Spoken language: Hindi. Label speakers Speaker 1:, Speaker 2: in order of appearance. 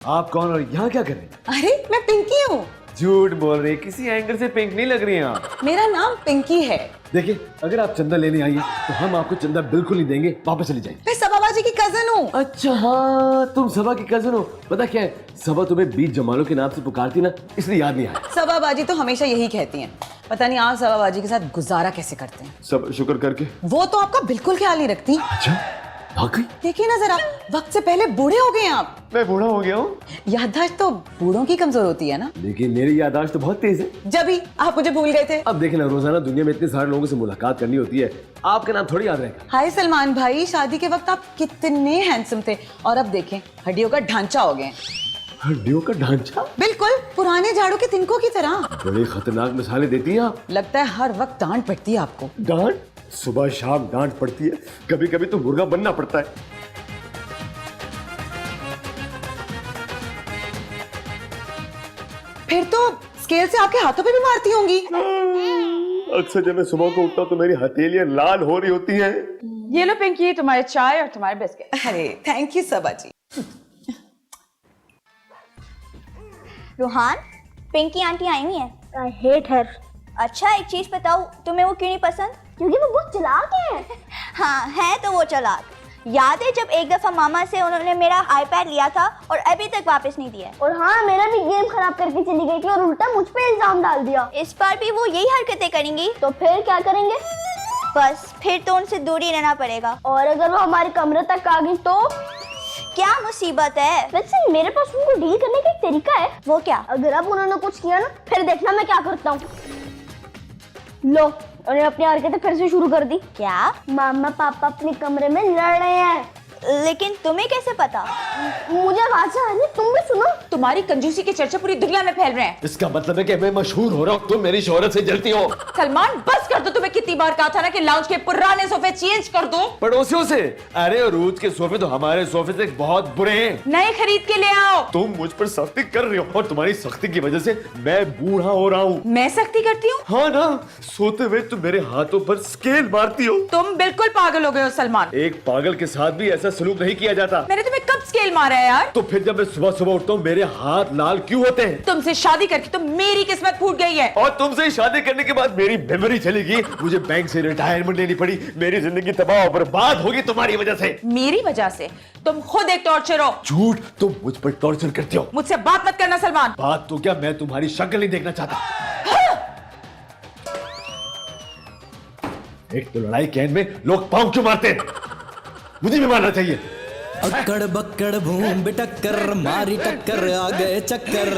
Speaker 1: आप कौन और यहाँ क्या कर रहे हैं?
Speaker 2: अरे मैं पिंकी हूँ।
Speaker 1: झूठ बोल रहे हैं, किसी एंगल से पिंक नहीं लग रही हैं आप।
Speaker 2: मेरा नाम पिंकी है।
Speaker 1: देखिए, अगर आप चंदा लेने आई हैं तो हम आपको चंदा बिल्कुल नहीं देंगे, वापस चली जाइए।
Speaker 2: मैं सबा बाजी की कजन हूँ।
Speaker 1: अच्छा हाँ, तुम सबा की कजन हो। पता क्या है, सबा तुम्हें बीच जमालों के नाम से पुकारती ना, इसलिए याद नहीं आया।
Speaker 2: सबा बाजी तो हमेशा यही कहती हैं। पता नहीं आप सबा बाजी के साथ गुजारा कैसे करते हैं।
Speaker 1: सब शुक्र करके।
Speaker 2: वो तो आपका बिल्कुल ख्याल नहीं रखती।
Speaker 1: अच्छा, वाकई?
Speaker 2: देखिए ना जरा, वक्त से पहले बूढ़े हो गए आप।
Speaker 1: मैं बूढ़ा हो गया हूँ।
Speaker 2: याददाश्त तो बूढ़ों की कमजोर होती है ना।
Speaker 1: लेकिन मेरी याददाश्त तो बहुत तेज है।
Speaker 2: जब ही आप मुझे भूल गए थे।
Speaker 1: अब देखें ना, रोजाना दुनिया में इतने सारे लोगों से मुलाकात करनी होती है, आपका नाम थोड़ी याद रहेगा।
Speaker 2: हाय सलमान भाई, शादी के वक्त आप कितने हैंडसम थे और अब देखें हड्डियों का ढांचा हो गए।
Speaker 1: हड्डियों का ढांचा?
Speaker 2: बिल्कुल पुराने झाड़ू के तिनकों की तरह।
Speaker 1: बड़ी खतरनाक मिसालें देती हैं आप।
Speaker 2: लगता है हर वक्त डांट पड़ती है आपको।
Speaker 1: डांट? सुबह शाम डांट पड़ती है, कभी कभी तो मुर्गा बनना पड़ता है।
Speaker 2: फिर तो स्केल से आपके हाथों पे भी मारती होंगी।
Speaker 1: अक्सर जब मैं सुबह को उठता हूँ तो मेरी हथेलियां लाल हो रही होती हैं।
Speaker 3: ये लो पिंकी, तुम्हारे चाय और तुम्हारे बिस्किट।
Speaker 2: अरे thank you Saba ji.
Speaker 4: Ruhan, Pinky aunty आई हुई है।
Speaker 5: I hate her.
Speaker 4: अच्छा एक चीज बताओ, तुम्हें वो क्यों नहीं पसंद?
Speaker 5: क्योंकि वो बहुत चालाक है।
Speaker 4: हाँ है तो वो चालाक। याद है जब एक दफा मामा से उन्होंने मेरा आईपैड लिया था और अभी तक वापस नहीं दिया है।
Speaker 5: और हाँ, मेरा भी गेम खराब करके चली गई थी और उल्टा मुझ पे इल्जाम डाल दिया।
Speaker 4: इस बार भी वो यही हरकतें करेंगी।
Speaker 5: तो फिर क्या करेंगे?
Speaker 4: बस फिर तो उनसे दूरी रहना पड़ेगा।
Speaker 5: और अगर वो हमारे कमरे तक आ गई तो?
Speaker 4: क्या मुसीबत है?
Speaker 5: वैसे मेरे पास उनको डील करने का एक तरीका है।
Speaker 4: वो क्या?
Speaker 5: अगर अब उन्होंने कुछ किया ना, फिर देखना मैं क्या करता हूँ। लो, उन्होंने अपनी हरकतें फिर से शुरू कर दी।
Speaker 4: क्या?
Speaker 5: मामा पापा अपने कमरे में लड़ रहे हैं।
Speaker 4: लेकिन तुम्हें कैसे पता?
Speaker 5: मुझे आवाज आ रही है, तुम भी सुनो।
Speaker 3: तुम्हारी कंजूसी के चर्चे पूरी दुनिया में फैल रहे हैं।
Speaker 1: इसका मतलब है कि मैं मशहूर हो रहा हूँ, तुम मेरी शोहरत से जलती हो।
Speaker 3: सलमान बस कर दो, तुम्हें कितनी बार कहा था ना कि लाउंज के पुराने सोफे चेंज कर दो।
Speaker 1: पड़ोसियों से? अरे रोज के सोफे तो हमारे सोफे से बहुत बुरे हैं।
Speaker 3: नए खरीद के ले आओ।
Speaker 1: तुम मुझ पर सख्ती कर रही हो और तुम्हारी सख्ती की वजह से मैं बूढ़ा हो रहा हूँ।
Speaker 3: मैं सख्ती करती हूँ?
Speaker 1: हाँ ना, सोते हुए तुम मेरे हाथों पर स्केल मारती हो।
Speaker 3: तुम बिल्कुल पागल हो गए हो सलमान।
Speaker 1: एक पागल के साथ भी ऐसा सलूक नहीं किया जाता।
Speaker 3: मैंने तुम्हें कब स्केल मारा है यार?
Speaker 1: तो फिर जब मैं सुबह सुबह उठता हूँ मेरे हाथ लाल क्यों होते हैं?
Speaker 3: तुमसे शादी करके तो मेरी किस्मत फूट गई है।
Speaker 1: और तुमसे ही शादी करने के बाद मेरी मेमोरी चली गई, मुझे बैंक से रिटायरमेंट लेनी पड़ी, मेरी जिंदगी तबाह और बर्बाद होगी तुम्हारी वजह से।
Speaker 3: मेरी वजह से? तुम खुद एक टॉर्चर हो।
Speaker 1: झूठ, तुम मुझ पर टॉर्चर करती हो।
Speaker 3: मुझसे बात मत करना सलमान।
Speaker 1: बात तो क्या, मैं तुम्हारी शक्ल नहीं देखना चाहता। एक तो लड़ाई के एंड में लोग पाँव क्यों मारते हैं? मुझे भी मारना चाहिए।
Speaker 6: अक्कड़ बक्कड़ भूम बिटक्कर मारी टक्कर आ गए चक्कर।